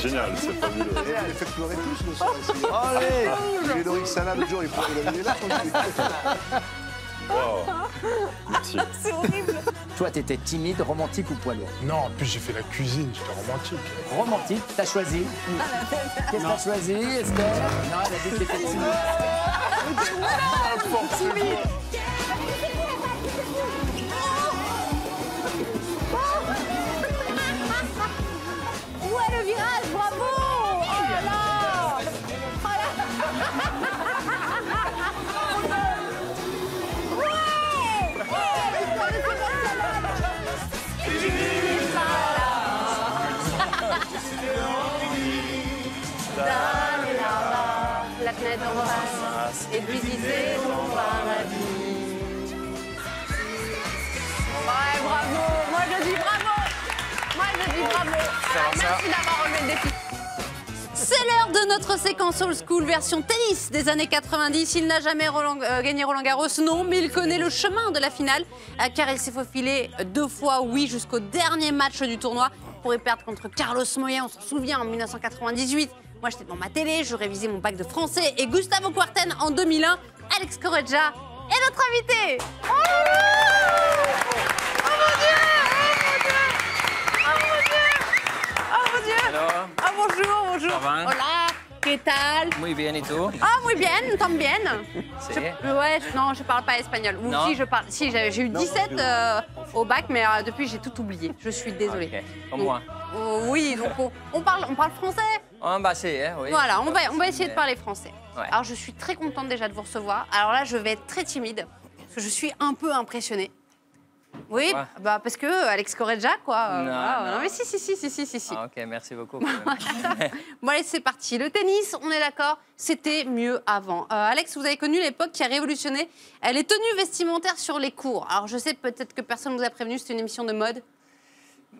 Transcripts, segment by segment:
Génial, c'est fabuleux. Et elle fait pleurer tous le soir ici. Allez, les Loïc Sana, le jour, il est là. Wow. Merci. C'est horrible. Toi, t'étais timide, romantique ou poids lourd? Non, en plus j'ai fait la cuisine, j'étais romantique. Romantique, t'as choisi. Qu'est-ce que t'as choisi, Esther? Non, elle a dit que t'étais timide. Ouais, le virage, bravo. Oh là là. Oh là. Ouais. La fenêtre en face et lui disait ton paradis. Ouais, bravo. Moi je dis bravo. Moi je dis bravo. Merci d'avoir relevé le défi. C'est l'heure de notre séquence old school version tennis des années 90. Il n'a jamais gagné Roland Garros, non, mais il connaît le chemin de la finale car il s'est faufilé 2 fois, oui, jusqu'au dernier match du tournoi pour y perdre contre Carlos Moya, on s'en souvient, en 1998. Moi, j'étais devant ma télé, je révisais mon bac de français et Gustavo Kuerten en 2001. Alex Correggia est notre invité. Oh mon Dieu! Oh mon Dieu! Oh mon Dieu! Alors, Ah bonjour, bonjour. Ça va? Hola, ¿qué tal? muy bien, ¿y tú? Ah, muy bien, también. Sí. Ouais, non, je parle pas espagnol. Ou Non. si, je parle. Si, j'ai eu 17 au bac, mais depuis, j'ai tout oublié. Je suis désolée. Ok, comme moi. Oui, donc on parle français. On va essayer, hein, oui. Voilà, on va essayer de parler français. Ouais. Alors, je suis très contente déjà de vous recevoir. Alors là, je vais être très timide, parce que je suis un peu impressionnée. Oui, Pourquoi? bah parce que Alex Correggia, quoi. Non, non. Non, mais si. Ah, ok, merci beaucoup. Bon, allez, c'est parti. Le tennis, on est d'accord, c'était mieux avant. Alex, vous avez connu l'époque qui a révolutionné les tenues vestimentaires sur les cours. Alors, je sais peut-être que personne ne vous a prévenu, c'était une émission de mode.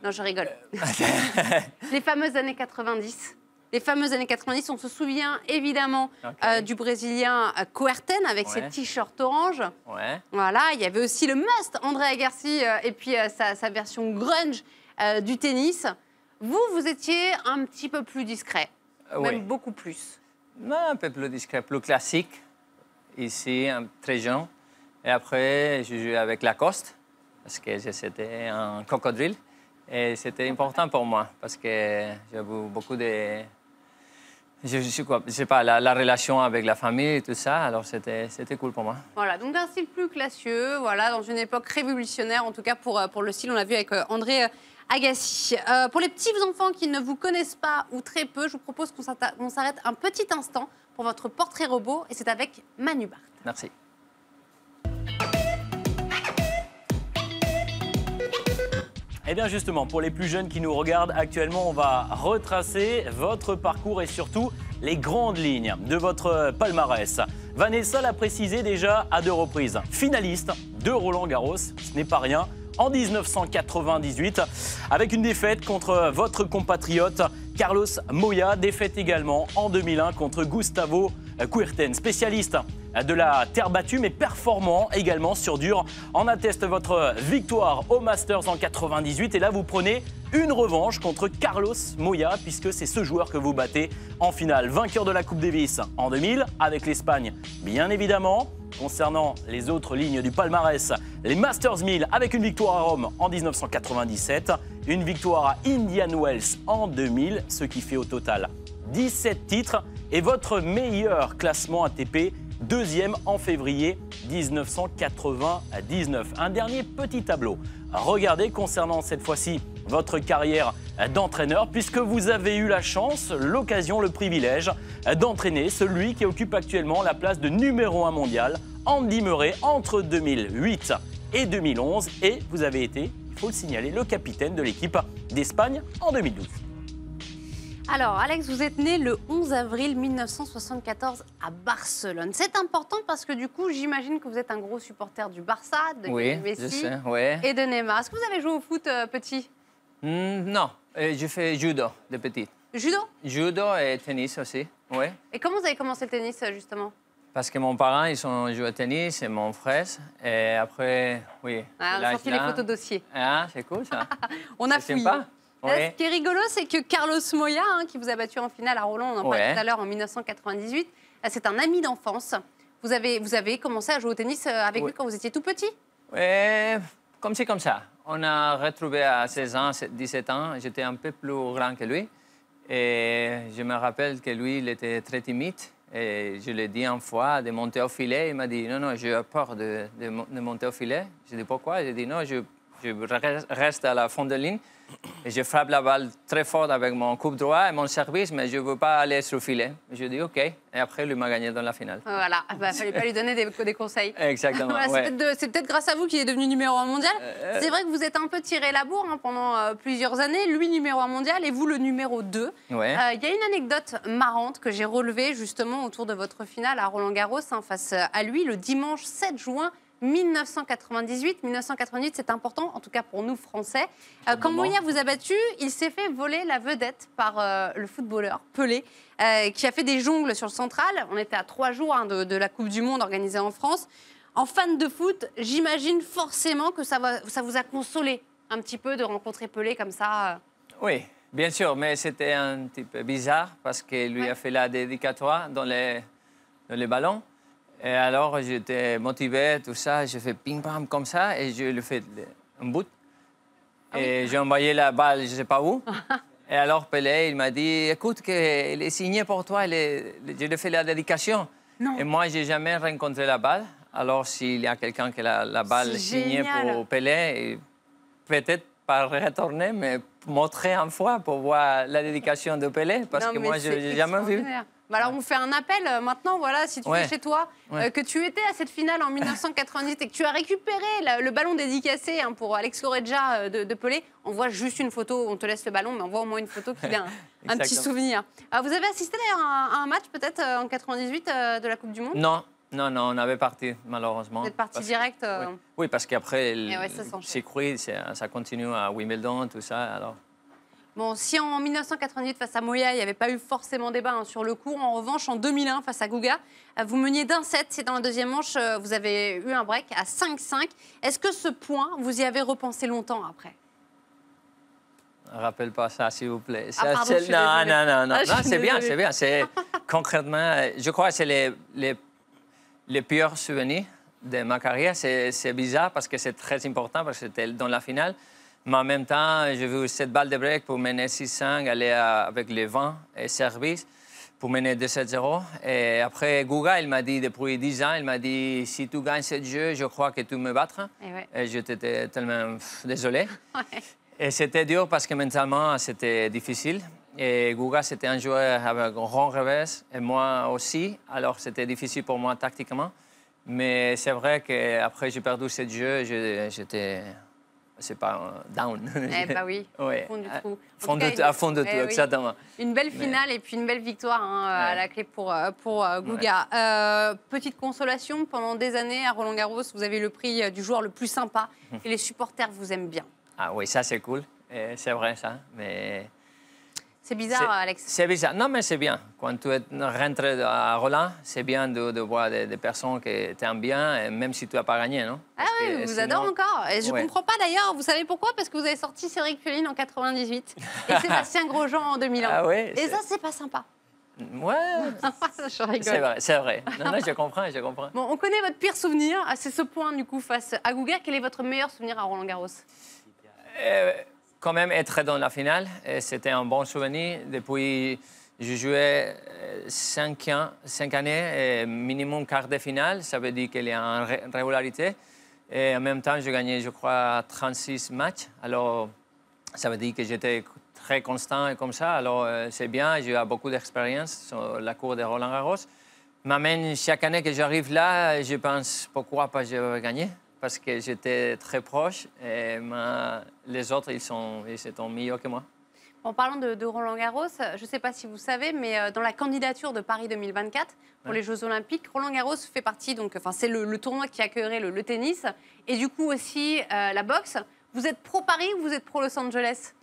Non, je rigole. Les fameuses années 90. Les fameuses années 90, on se souvient évidemment du Brésilien Kuerten avec ses t-shirts orange. Ouais. Voilà, il y avait aussi le must André Agassi et puis sa version grunge du tennis. Vous étiez un petit peu plus discret, même beaucoup plus. Non, un peu plus discret, plus classique. Ici, très jeune. Et après, je jouais avec Lacoste, parce que c'était un crocodile. Et c'était important pour moi, parce que j'ai eu beaucoup de... Je sais pas, la relation avec la famille et tout ça, alors c'était cool pour moi. Voilà, donc un style plus classieux, voilà, dans une époque révolutionnaire, en tout cas pour le style, on l'a vu avec André Agassi. Pour les petits enfants qui ne vous connaissent pas ou très peu, je vous propose qu'on s'arrête un petit instant pour votre portrait robot, et c'est avec Manu Barth. Merci. Eh bien justement, pour les plus jeunes qui nous regardent actuellement, on va retracer votre parcours et surtout les grandes lignes de votre palmarès. Vanessa l'a précisé déjà à 2 reprises. Finaliste de Roland Garros, ce n'est pas rien, en 1998, avec une défaite contre votre compatriote Carlos Moya, défaite également en 2001 contre Gustavo Kuerten, spécialiste de la terre battue mais performant également sur dur. En atteste votre victoire au Masters en 98 et là vous prenez une revanche contre Carlos Moya puisque c'est ce joueur que vous battez en finale. Vainqueur de la Coupe Davis en 2000 avec l'Espagne bien évidemment. Concernant les autres lignes du palmarès, les Masters 1000 avec une victoire à Rome en 1997, une victoire à Indian Wells en 2000, ce qui fait au total 17 titres et votre meilleur classement ATP, 2e en février 1999. Un dernier petit tableau. Regardez concernant cette fois-ci votre carrière d'entraîneur puisque vous avez eu la chance, l'occasion, le privilège d'entraîner celui qui occupe actuellement la place de numéro 1 mondial, Andy Murray, entre 2008 et 2011 et vous avez été, il faut le signaler, le capitaine de l'équipe d'Espagne en 2012. Alors, Alex, vous êtes né le 11 avril 1974 à Barcelone. C'est important parce que du coup, j'imagine que vous êtes un gros supporter du Barça, de Messi et de Neymar. Est-ce que vous avez joué au foot petit? Non, je fais judo de petit. Judo? Judo et tennis aussi. Oui. Et comment vous avez commencé le tennis, justement? Parce que mes parents, ils ont joué au tennis et mon frère. Et après, oui. Ah, on a sorti les photos dossiers. Ah, c'est cool ça. On a C'est fouillé. sympa. Ce Ouais. qui est rigolo, c'est que Carlos Moya, qui vous a battu en finale à Roland, on en parlait Ouais. tout à l'heure en 1998, c'est un ami d'enfance. Vous avez commencé à jouer au tennis avec Ouais. lui quand vous étiez tout petit? Et comme c'est comme ça. On a retrouvé à 16 ans, 17 ans. J'étais un peu plus grand que lui. Et je me rappelle que lui, il était très timide. Et je lui ai dit une fois de monter au filet. Il m'a dit non, non, j'ai peur de monter au filet. J'ai dit pourquoi? J'ai dit non, je reste à la fond de ligne. Et je frappe la balle très fort avec mon coup droit et mon service, mais je ne veux pas aller sur le filet. Je dis OK. Et après, lui m'a gagné dans la finale. Voilà, il ne fallait pas lui donner des conseils. Exactement. Voilà, ouais. c'est peut-être grâce à vous qu'il est devenu numéro 1 mondial. C'est vrai que vous êtes un peu tiré la bourre pendant plusieurs années. Lui, numéro 1 mondial, et vous, le numéro 2. Ouais. Il y a une anecdote marrante que j'ai relevée justement autour de votre finale à Roland-Garros face à lui, le dimanche 7 juin 1998. 1998, c'est important, en tout cas pour nous, Français. Quand Moya vous a battu, il s'est fait voler la vedette par le footballeur Pelé, qui a fait des jongles sur le central. On était à 3 jours de la Coupe du Monde organisée en France. En fan de foot, j'imagine forcément que ça vous a consolé un petit peu de rencontrer Pelé comme ça. Oui, bien sûr, mais c'était un petit peu bizarre parce qu'il lui a fait la dédicatoire dans les ballons. Et alors, j'étais motivé, tout ça. J'ai fait ping-pong comme ça et je lui fais un bout. Et j'ai envoyé la balle, je ne sais pas où. Et alors, Pelé, il m'a dit, écoute, il est signé pour toi. Je lui ai fait la dédication. Non. Et moi, je n'ai jamais rencontré la balle. Alors, s'il y a quelqu'un qui a la balle signée génial. pour Pelé, peut-être pas retourner, mais montrer une fois pour voir la dédication de Pelé. Parce Non, que mais moi, je c'est n'ai jamais vu. extraordinaire. Bah alors, on fait un appel maintenant, voilà, si tu es chez toi, que tu étais à cette finale en 1998 et que tu as récupéré le ballon dédicacé pour Alex Correggia de Pelé, on voit juste une photo, on te laisse le ballon, mais on voit au moins une photo qu'il a un petit souvenir. Vous avez assisté d'ailleurs à un match peut-être en 98 de la Coupe du Monde? Non, on avait parti, malheureusement. Vous êtes parti direct Oui, parce qu'après, ça s'enchaîne. circuit, ça continue à Wimbledon, tout ça, alors... Bon, si en 1998, face à Moya, il n'y avait pas eu forcément débat sur le court, en revanche, en 2001, face à Guga, vous meniez d'un set. C'est dans la deuxième manche, vous avez eu un break à 5-5. Est-ce que ce point, vous y avez repensé longtemps après? Rappelle pas ça, s'il vous plaît. Ah, pardon, je suis non, désolée. non, non, Ah, je non, suis c'est bien, désolée. c'est bien. C'est concrètement, je crois que c'est les pires souvenirs de ma carrière. C'est bizarre parce que c'est très important, parce que c'était dans la finale. Mais en même temps, j'ai vu cette balle de break pour mener 6-5, aller avec les 20 et service pour mener 2-7-0. Et après, Guga, il m'a dit, depuis 10 ans, il m'a dit, si tu gagnes ce jeu, je crois que tu me battras. Et j'étais tellement désolé. Et c'était dur parce que mentalement, c'était difficile. Et Guga, c'était un joueur avec un grand revers, et moi aussi. Alors, c'était difficile pour moi tactiquement. Mais c'est vrai qu'après, j'ai perdu ce jeu, j'étais... C'est pas down. Eh bah oui, ouais. au fond du trou. À fond de tout, oui. exactement. Une belle finale et puis une belle victoire à la clé pour Guga. Petite consolation, pendant des années à Roland-Garros, vous avez le prix du joueur le plus sympa et les supporters vous aiment bien. Ah oui, ça c'est cool. C'est vrai ça, mais... C'est bizarre, Alex. C'est bizarre. Non, mais c'est bien. Quand tu es rentré à Roland, c'est bien de voir des personnes qui t'aiment bien, même si tu n'as pas gagné, non? Ah oui, vous adore encore. Et je ne comprends pas d'ailleurs. Vous savez pourquoi? Parce que vous avez sorti Cédric Pioline en 98 et Sébastien Grosjean en 2001. Ah oui, et ça, c'est pas sympa. Ouais. Je rigole. C'est vrai, c'est vrai. Non, je comprends. Bon, on connaît votre pire souvenir. C'est ce point, du coup, face à Guga. Quel est votre meilleur souvenir à Roland-Garros? Quand même être dans la finale, c'était un bon souvenir. Depuis, je jouais 5 années, minimum quart de finale. Ça veut dire qu'il y a une régularité. Et en même temps, je gagnais, je crois, 36 matchs. Alors, ça veut dire que j'étais très constant et comme ça. Alors, c'est bien. J'ai eu beaucoup d'expérience sur la cour de Roland-Garros. Mais même chaque année que j'arrive là, je pense pourquoi pas je vais gagner. Parce que j'étais très proche et les autres, ils sont meilleurs que moi. En parlant de Roland-Garros, je ne sais pas si vous savez, mais dans la candidature de Paris 2024 pour les Jeux Olympiques, Roland-Garros fait partie, c'est le tournoi qui accueillerait le tennis et du coup aussi la boxe. Vous êtes pro-Paris ou vous êtes pro-Los Angeles?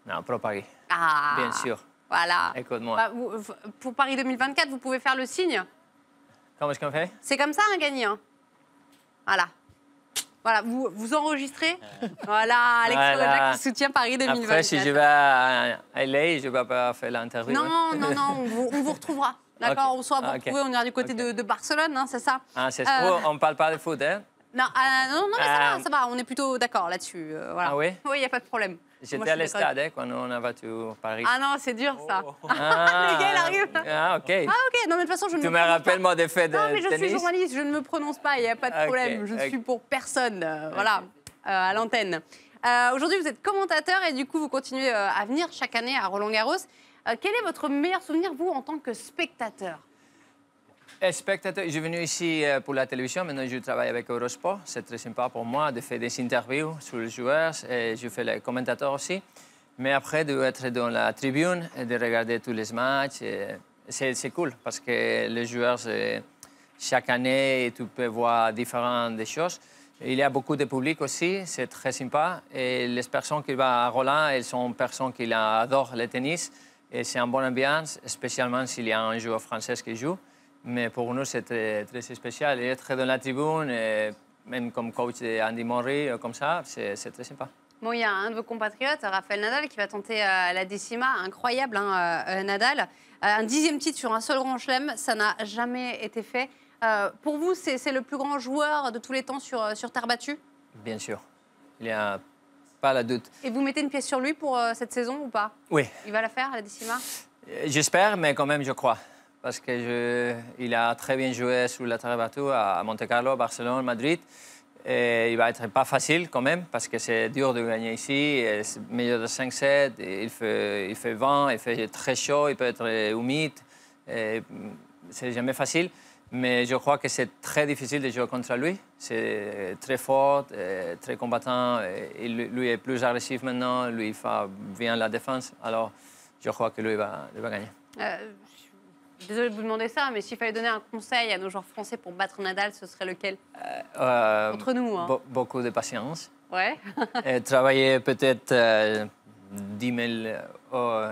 Non, pro-Paris. Ah. Bien sûr. Voilà. Écoute-moi. Bah, pour Paris 2024, vous pouvez faire le signe. Comment est-ce qu'on fait? C'est comme ça, un gagné. Hein. Voilà. Voilà, vous enregistrez. Voilà, Alex Voilà. Roja qui soutient Paris 2024. Après, si je vais à LA, je ne vais pas faire l'interview. Non, hein. non, non, on vous retrouvera. D'accord, Ok. on soit vous Ok. retrouver, on ira du côté Ok. de Barcelone, hein, c'est ça? Ah, c'est on ne parle pas de foot, hein? Non, non, mais ça va, on est plutôt d'accord là-dessus. Voilà. Ah oui? Oui, il n'y a pas de problème. Moi, J'étais je à suis l'estade hein, quand on a battu Paris. Ah non, c'est dur ça. Ah, Le gars, il arrive. Ah, ok. Ah ok, non mais de toute façon, je ne Tu me me prononce rappelles pas. mon défait de Non mais je suis tennis? journaliste, je ne me prononce pas, il n'y a pas de Ok, problème. Je ok. suis pour personne, voilà, à l'antenne. Aujourd'hui, vous êtes commentateur et du coup, vous continuez à venir chaque année à Roland-Garros. Quel est votre meilleur souvenir, vous, en tant que spectateur? Spectateur, je suis venu ici pour la télévision, maintenant je travaille avec Eurosport. C'est très sympa pour moi de faire des interviews sur les joueurs et je fais les commentateurs aussi. Mais après, d'être dans la tribune et de regarder tous les matchs, c'est cool parce que les joueurs, chaque année, tu peux voir différentes choses. Il y a beaucoup de public aussi, c'est très sympa. Et les personnes qui vont à Roland, elles sont des personnes qui adorent le tennis. Et c'est une bonne ambiance, spécialement s'il y a un joueur français qui joue. Mais pour nous, c'est très, très spécial. Et être dans la tribune, et même comme coach d'Andy Murray, comme ça, c'est très sympa. Bon, il y a un de vos compatriotes, Rafael Nadal, qui va tenter la décima. Incroyable, hein, Nadal. Un 10e titre sur un seul grand chelem, ça n'a jamais été fait. Pour vous, c'est le plus grand joueur de tous les temps sur terre battue? Bien sûr. Il n'y a pas de doute. Et vous mettez une pièce sur lui pour cette saison ou pas? Oui. Il va la faire, la décima? J'espère, mais quand même, je crois. Parce qu'il a très bien joué sur la terre battue à Monte-Carlo, Barcelone, Madrid. Et il va être pas facile quand même, parce que c'est dur de gagner ici. C'est meilleur de 5-7, il fait vent, il fait très chaud, il peut être humide. C'est jamais facile. Mais je crois que c'est très difficile de jouer contre lui. C'est très fort, très combattant. Et lui est plus agressif maintenant, lui il fait bien la défense. Alors je crois que lui va gagner. Désolée de vous demander ça, mais s'il fallait donner un conseil à nos joueurs français pour battre Nadal, ce serait lequel? Entre nous, hein. Beaucoup de patience. Ouais. Et travailler peut-être 10 000 hours,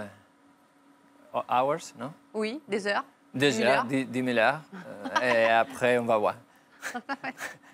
non? Oui, des heures. 2 heures, 10 000 heures. Et après, on va voir.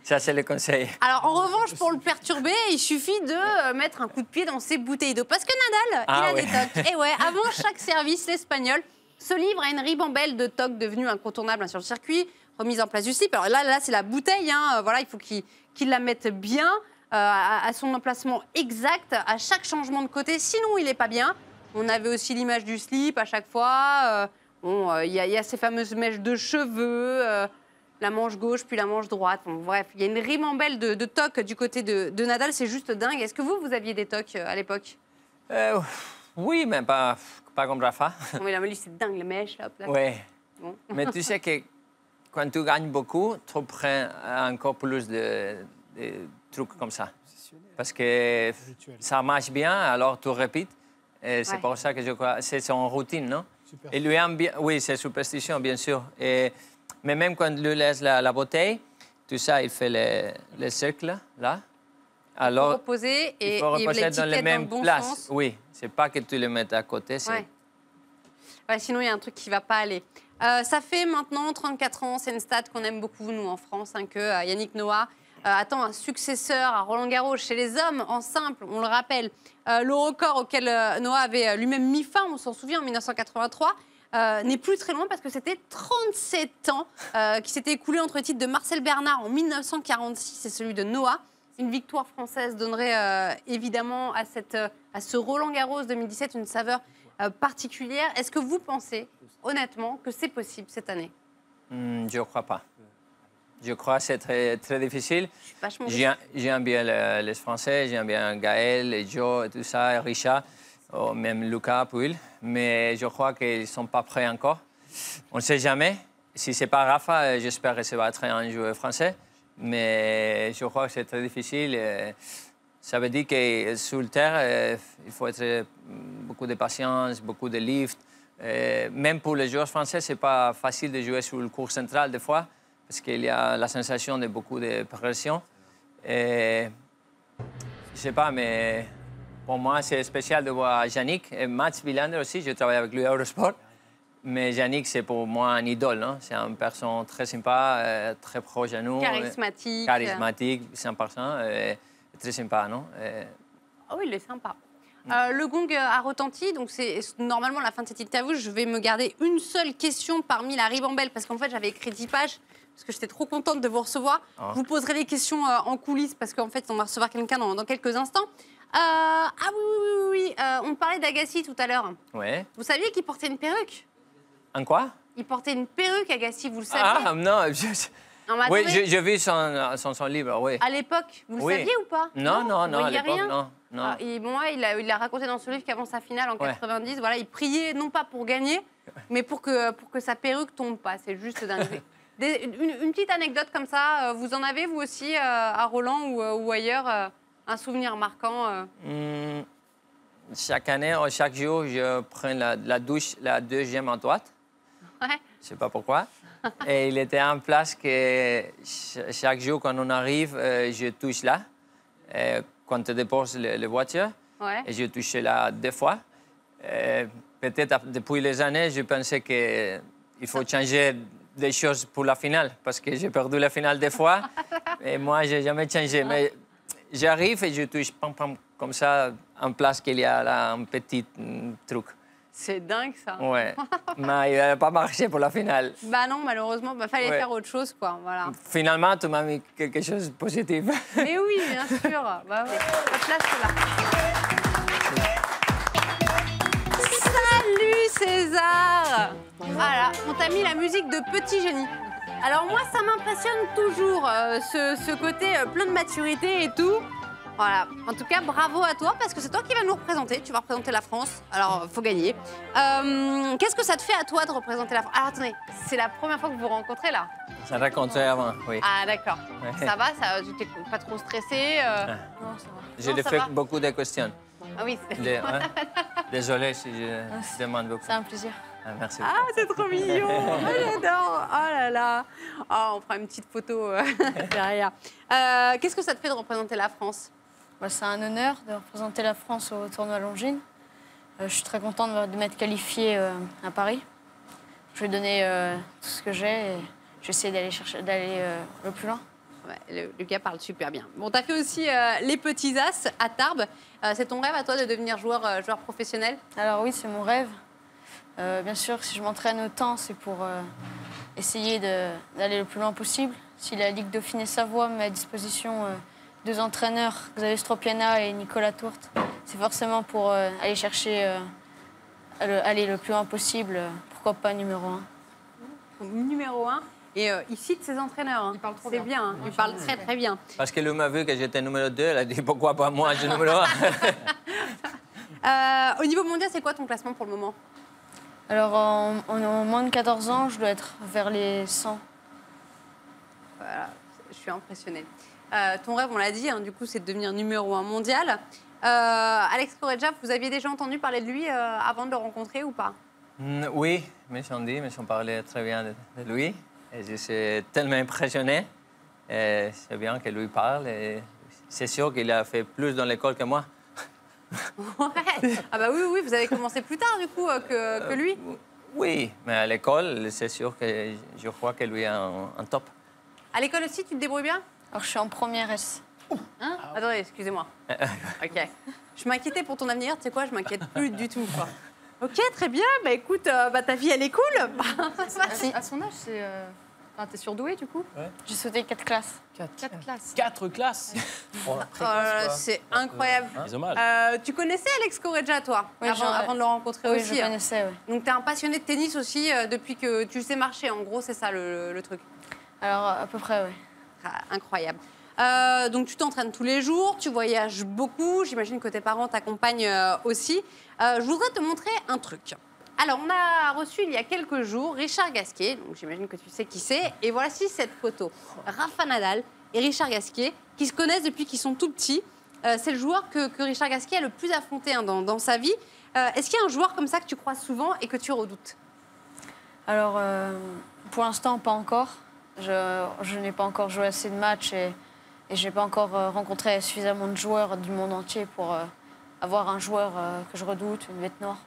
Ça, c'est le conseil. Alors, en revanche, pour le perturber, il suffit de mettre un coup de pied dans ses bouteilles d'eau. Parce que Nadal, il a des tocs. Et ouais, avant chaque service, l'Espagnol se livre à une ribambelle de tocs devenue incontournable sur le circuit, remise en place du slip. Alors là c'est la bouteille, hein. Voilà, il faut qu'il la mette bien, à son emplacement exact, à chaque changement de côté, sinon il n'est pas bien. On avait aussi l'image du slip à chaque fois. Il y a ces fameuses mèches de cheveux, la manche gauche puis la manche droite. Bon, bref, il y a une ribambelle de tocs du côté de Nadal, c'est juste dingue. Est-ce que vous aviez des tocs à l'époque? Oui, mais pas comme Rafa. Non, mais là, lui, c'est dingue, les mèches. Hop, là. Oui. Bon. Mais tu sais que quand tu gagnes beaucoup, tu prends encore plus de trucs comme ça. Parce que ça marche bien, alors tu répètes. Et c'est pour ça que je crois c'est son routine, non? Et lui aime bien. Oui, c'est superstition, bien sûr. Mais même quand il lui laisse la bouteille, tout ça, il fait le cercle, là. Alors, il faut reposer et il faut reposer dans les mêmes bon places. sens. Oui, c'est pas que tu le mettes à côté. Ouais, sinon, il y a un truc qui ne va pas aller. Ça fait maintenant 34 ans, c'est une stat qu'on aime beaucoup, nous, en France, hein, que Yannick Noah attend un successeur à Roland-Garros chez les hommes, en simple, on le rappelle. Le record auquel Noah avait lui-même mis fin, on s'en souvient, en 1983, n'est plus très loin parce que c'était 37 ans qui s'étaient écoulés entre le titre de Marcel Bernard en 1946 et celui de Noah. Une victoire française donnerait évidemment à ce Roland-Garros 2017 une saveur particulière. Est-ce que vous pensez, honnêtement, que c'est possible cette année? Je ne crois pas. Je crois que c'est très, très difficile. J'aime bien les Français, j'aime bien Gaël, et Joe, et tout ça, et Richard, même Lucas, Pouille. Mais je crois qu'ils ne sont pas prêts encore. On ne sait jamais. Si ce n'est pas Rafa, j'espère que ça va être un joueur français. Mais je crois que c'est très difficile. Ça veut dire que sur le terre, il faut être beaucoup de patience, beaucoup de lift. Même pour les joueurs français, ce n'est pas facile de jouer sur le court central des fois, parce qu'il y a la sensation de beaucoup de pression. Je ne sais pas, mais pour moi, c'est spécial de voir Yannick et Mats Wilander aussi. Je travaille avec lui à Eurosport. Mais Yannick, c'est pour moi un idole. Hein. C'est une personne très sympa, très proche à nous. Charismatique. Charismatique, 100%. Très sympa, non? Ah oui, il est sympa. Le gong a retenti, donc c'est normalement la fin de cette interview. Je vais me garder une seule question parmi la ribambelle, parce qu'en fait, j'avais écrit 10 pages, parce que j'étais trop contente de vous recevoir. Oh. Je vous poserai les questions en coulisses, parce qu'en fait, on va recevoir quelqu'un dans quelques instants. Ah oui. On parlait d'Agassi tout à l'heure. Ouais. Vous saviez qu'il portait une perruque? En quoi? Il portait une perruque, Agassi, vous le saviez? Ah, non. Non, mais Oui, attendez, j'ai vu son livre, oui. à l'époque, vous le Oui. saviez ou pas? Non, Vous à voyiez l'époque, rien? non. Ah, et bon, ouais, il a raconté dans ce livre qu'avant sa finale en Ouais. 90, voilà, il priait non pas pour gagner, mais pour que sa perruque tombe pas. C'est juste dingue. Une petite anecdote comme ça, vous en avez vous aussi à Roland ou ailleurs, un souvenir marquant Chaque année, chaque jour, je prends la douche, la deuxième en droite. Ouais. Je sais pas pourquoi. Et il était en place que chaque jour, quand on arrive, je touche là. Et quand tu déposes les voitures, Ouais. et je touchais là 2 fois. Peut-être depuis les années, je pensais qu'il faut changer des choses pour la finale, parce que j'ai perdu la finale 2 fois. Et moi, je n'ai jamais changé. Mais j'arrive et je touche pam, pam, comme ça, en place qu'il y a là un petit truc. C'est dingue ça. Ouais. Mais il n'a pas marché pour la finale. Bah non, malheureusement, fallait Ouais. faire autre chose, quoi. Voilà. Finalement, tu m'as mis quelque chose de positif. Mais oui, bien sûr. Bah, ouais. Hop là, c'est là. Salut César. Voilà, on t'a mis la musique de Petit Génie. Alors moi, ça m'impressionne toujours, ce côté plein de maturité et tout. Voilà, en tout cas, bravo à toi, parce que c'est toi qui vas nous représenter. Tu vas représenter la France, alors faut gagner. Qu'est-ce que ça te fait à toi de représenter la France? Alors attendez, c'est la première fois que vous vous rencontrez là? Ça racontait avant, oui. Ah d'accord. Ouais. Ça va, tu t'es pas trop stressé Non, ça va. Je Non, lui ça fais va. beaucoup de questions. Ah oui, Hein? Désolé si je demande beaucoup. C'est un plaisir. Ah, merci. Ah, c'est trop mignon. Oh, j'adore. Oh là là. Oh, on fera une petite photo derrière. Qu'est-ce que ça te fait de représenter la France? Bah, c'est un honneur de représenter la France au tournoi Longines. Je suis très contente de m'être qualifiée à Paris. Je vais donner tout ce que j'ai et je vais essayer d'aller le plus loin. Ouais, le gars parle super bien. Bon, t'as fait aussi les petits as à Tarbes. C'est ton rêve à toi de devenir joueur professionnel? Alors oui, c'est mon rêve. Bien sûr, si je m'entraîne autant, c'est pour essayer d'aller le plus loin possible. Si la Ligue Dauphiné-Savoie met à disposition 2 entraîneurs, Xavier Stropiana et Nicolas Tourte, c'est forcément pour aller chercher, aller le plus loin possible. Pourquoi pas numéro 1? Numéro 1. Et il cite ses entraîneurs. Hein. Il parle trop C'est bien. bien. Hein. Il parle très très bien. Parce que lui m'a vu que j'étais numéro 2, elle a dit pourquoi pas moi, je suis numéro 1. Au niveau mondial, c'est quoi ton classement pour le moment? Alors, en moins de 14 ans, je dois être vers les 100. Voilà, je suis impressionnée. Ton rêve, on l'a dit, hein, du coup, c'est de devenir numéro 1 mondial. Alex Correggia, vous aviez déjà entendu parler de lui avant de le rencontrer ou pas? Oui, me sont dit, me sont parlé très bien de lui. Et je suis tellement impressionné. Et c'est bien que lui parle. Et c'est sûr qu'il a fait plus dans l'école que moi. Ouais. Ah bah oui, vous avez commencé plus tard, du coup, que lui. Oui, mais à l'école, c'est sûr que je crois que lui est en top. À l'école aussi, tu te débrouilles bien? Alors, je suis en première S. Hein? Attendez, excusez-moi. Ok. Je m'inquiétais pour ton avenir, tu sais quoi, je m'inquiète plus du tout, quoi. Ok, très bien. Bah écoute, ta vie, elle est cool. À son âge, c'est. T'es surdoué du coup? J'ai sauté 4 classes. 4 classes. 4 classes. C'est incroyable. C'est dommage. Tu connaissais Alex Correggia, toi, Oui, avant de le rencontrer Oui, aussi? je hein. connaissais, oui. Donc, tu es un passionné de tennis aussi depuis que tu sais marcher. En gros, c'est ça le truc. Alors, à peu près, oui. Ah, incroyable. Donc, tu t'entraînes tous les jours, tu voyages beaucoup. J'imagine que tes parents t'accompagnent aussi. Je voudrais te montrer un truc. Alors, on a reçu il y a quelques jours Richard Gasquet. Donc, j'imagine que tu sais qui c'est. Et voici cette photo. Rafa Nadal et Richard Gasquet, qui se connaissent depuis qu'ils sont tout petits. C'est le joueur que Richard Gasquet a le plus affronté dans sa vie. Est-ce qu'il y a un joueur comme ça que tu croises souvent et que tu redoutes? Alors, pour l'instant, pas encore. Je n'ai pas encore joué assez de matchs et je n'ai pas encore rencontré suffisamment de joueurs du monde entier pour avoir un joueur que je redoute, une bête noire.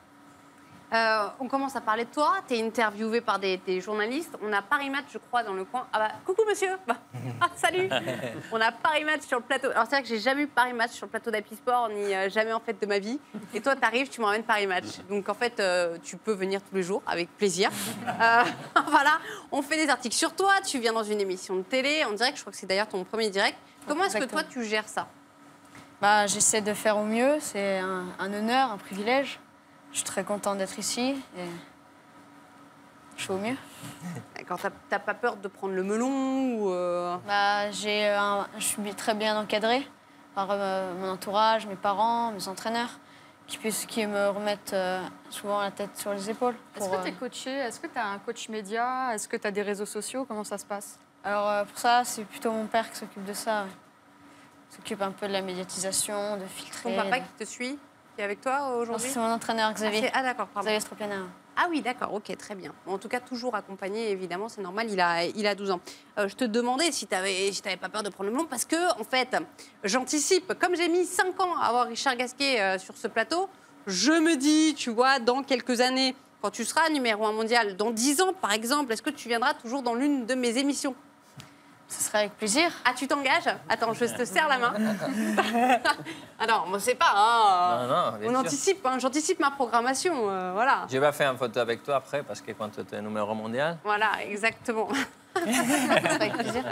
On commence à parler de toi. Tu es interviewé par des journalistes. On a Paris Match, je crois, dans le coin. Ah bah, coucou monsieur. Ah, salut. On a Paris Match sur le plateau. Alors c'est vrai que j'ai jamais eu Paris Match sur le plateau d'Happy Sport, ni jamais en fait de ma vie. Et toi, tu arrives, tu m'emmènes Paris Match. Donc en fait, tu peux venir tous les jours avec plaisir. Voilà, on fait des articles sur toi. Tu viens dans une émission de télé en direct. Je crois que c'est d'ailleurs ton premier direct. Comment est-ce que toi, tu gères ça? Bah, j'essaie de faire au mieux. C'est un honneur, un privilège. Je suis très contente d'être ici et je fais au mieux. D'accord, t'as pas peur de prendre le melon ou Bah, je suis très bien encadrée par mon entourage, mes parents, mes entraîneurs, qui me remettent souvent la tête sur les épaules. Est-ce que tu es coaché? Est-ce que tu as un coach média? Est-ce que tu as des réseaux sociaux? Comment ça se passe? Alors, pour ça, c'est plutôt mon père qui s'occupe de ça. Il s'occupe un peu de la médiatisation, de filtrer. ton papa qui te suit? Qui est avec toi aujourd'hui? C'est mon entraîneur, Xavier. Ah d'accord, pardon. Xavier Stropiana. Ah oui, d'accord, ok, très bien. En tout cas, toujours accompagné, évidemment, c'est normal, il a 12 ans. Je te demandais si tu n'avais pas peur de prendre le melon, parce que, en fait, j'anticipe, comme j'ai mis 5 ans à avoir Richard Gasquet sur ce plateau, je me dis, tu vois, dans quelques années, quand tu seras numéro 1 mondial, dans 10 ans, par exemple, est-ce que tu viendras toujours dans l'une de mes émissions? Ce serait avec plaisir. Ah, tu t'engages? Attends, je te serre la main. Ah non, moi, c'est pas, hein. Non, bien On sûr. anticipe, hein, j'anticipe ma programmation, voilà. Je vais faire une photo avec toi après, parce que quand tu es numéro mondial. Voilà, exactement. Avec plaisir.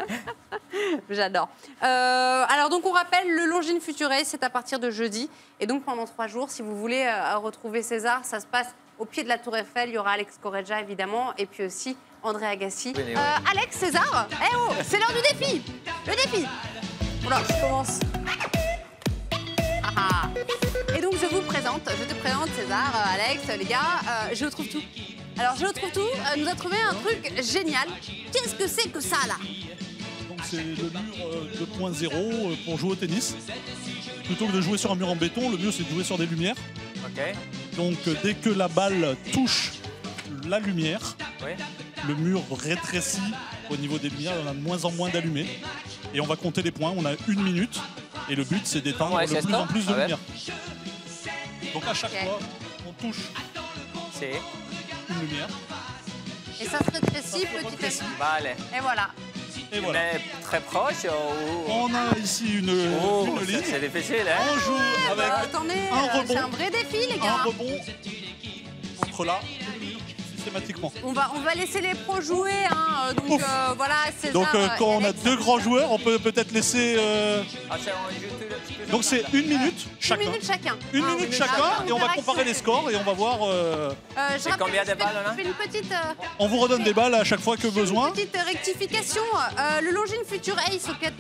J'adore. Alors, donc, on rappelle, le Longines Future Race, c'est à partir de jeudi. Et donc, pendant 3 jours, si vous voulez retrouver César, ça se passe au pied de la Tour Eiffel. Il y aura Alex Correggia, évidemment, et puis aussi André Agassi. Oui, oui. Alex, César, eh oh, c'est l'heure du défi. Le défi. Voilà, je commence. Ah. Et donc, je te présente César, Alex, les gars. Je trouve tout. Alors, Je trouve tout nous a trouvé un truc génial. Qu'est-ce que c'est que ça, là? Donc c'est le mur 2.0 pour jouer au tennis. Plutôt que de jouer sur un mur en béton, le mieux c'est de jouer sur des lumières. OK. Donc dès que la balle touche la lumière, Oui. le mur rétrécit au niveau des lumières, on a de moins en moins d'allumés. Et on va compter les points, on a 1 minute. Et le but c'est d'éteindre Ouais, de c'est plus en ça. plus de Ah ouais. lumière. Donc à chaque Ok. fois, on touche C'est. une lumière. Et ça se rétrécit petit à petit. Bah, allez. Et voilà. Et voilà. Mais très proche ou... On a ici une ligne. C'est difficile, hein? On joue avec Attendez, un rebond. c'est un vrai défi, les un gars. rebond entre là, systématiquement. On va laisser les pros jouer, hein. Donc Ouf. voilà, César. Donc quand on a Alex. 2 grands joueurs, on peut peut-être laisser... Ah, c'est on joue tout Donc c'est 1 minute chacun. 1 minute chacun. 1 minute chacun et on va comparer les scores et on va voir... Je rappelle, combien de je fais- balles, là je fais une petite... on vous redonne des balles à chaque fois que besoin. Petite rectification, le Longines Future Ace auquel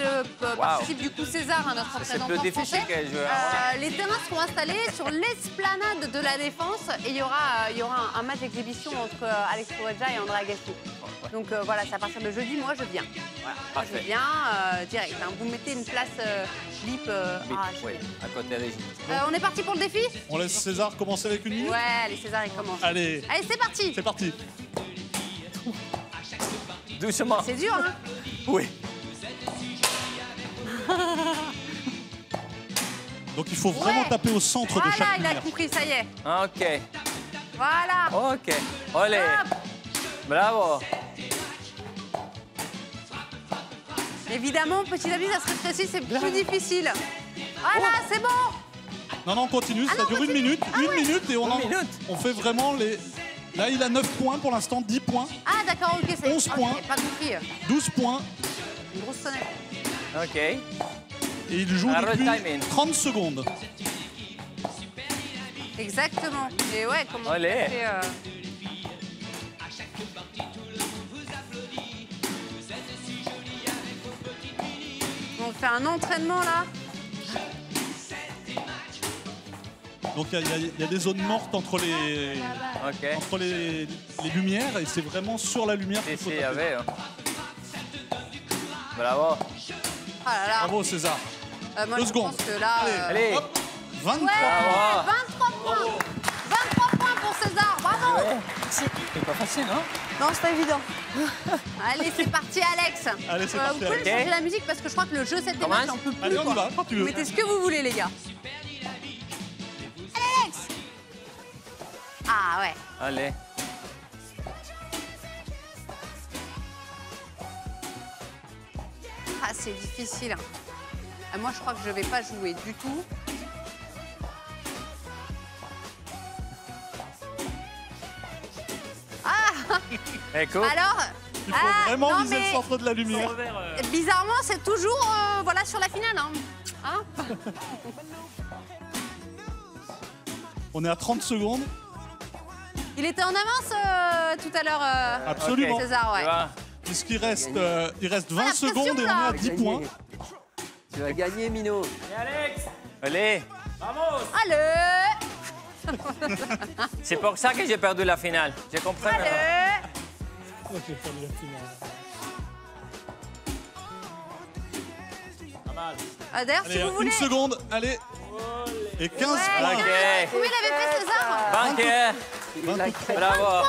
participe du coup César, hein, notre C'est représentant plus difficile français. que jouer. Les terrains seront installés sur l'esplanade de la Défense et il y aura un match d'exhibition entre Alex Correggia et André Agassi. Donc voilà, c'est à partir de jeudi, moi je viens. Voilà, moi je Parfait. viens direct. Hein. Vous mettez une place LIP. Oui, à côté des On est parti pour le défi? On laisse César commencer avec 1 minute. Ouais, allez César, il commence. Allez, Allez, c'est parti. c'est parti. Doucement. C'est dur, hein? Oui. Donc il faut vraiment Ouais. taper au centre de Voilà, chaque il a lumière. compris, ça y est. OK. Voilà. OK. Allez. Hop. Bravo. Évidemment, petit à petit, ça se rétrécit, c'est plus difficile. Voilà, c'est bon. Non, non, on continue, Ah ça non, dure 1 continue. minute. Ah 1 ouais. minute et on fait vraiment les... Là, il a 9 points pour l'instant, 10 points, Ah, d'accord, ok, c'est 11 points. j'ai pas compris. 12 points. Une grosse sonnette. OK. Et il joue Alors, le depuis timing. 30 secondes. Exactement. Et ouais, comment Allez. tu fais, On fait un entraînement là. Donc il y a des zones mortes entre OK. les lumières et c'est vraiment sur la lumière qu'il Si, faut si, il y taper. avait. Bravo. Ah là là. Bravo César. Moi, 2 je secondes. pense que là. Allez. Hop, 23 Ouais, Bravo. 23 points. 23 points pour César. Bravo. C'est pas facile, non? Non, c'est pas évident. Allez, c'est parti, Alex. Allez, c'est parti, Vous pouvez Alex. me changer la musique parce que je crois que le jeu cette Commence. j'en peux plus. Allez, on y quoi. va, quand tu Vous veux. mettez ce que vous voulez, les gars. Ah ouais. Allez. Ah, c'est difficile. Ah, moi, je crois que je vais pas jouer du tout. Ah. Écoute. Alors. Il faut vraiment non, viser mais le centre de la lumière. bizarrement, c'est toujours voilà, sur la finale. Hein. On est à 30 secondes. Il était en avance tout à l'heure, Absolument. César. Ouais. Tu vois, Puisqu'il reste, il reste 20 la secondes et on est pression, à là. 10 points. Tu vas gagner, Mino. Et Alex, allez. vamos. Allez. C'est pour ça que j'ai perdu la finale. J'ai compris maintenant. Allez. Ah, d'ailleurs, si Allez, vous voulez. une seconde, allez. Et 15 Ouais, points. Ok. Combien il avait fait, César? Banquier. Il a créé Bravo.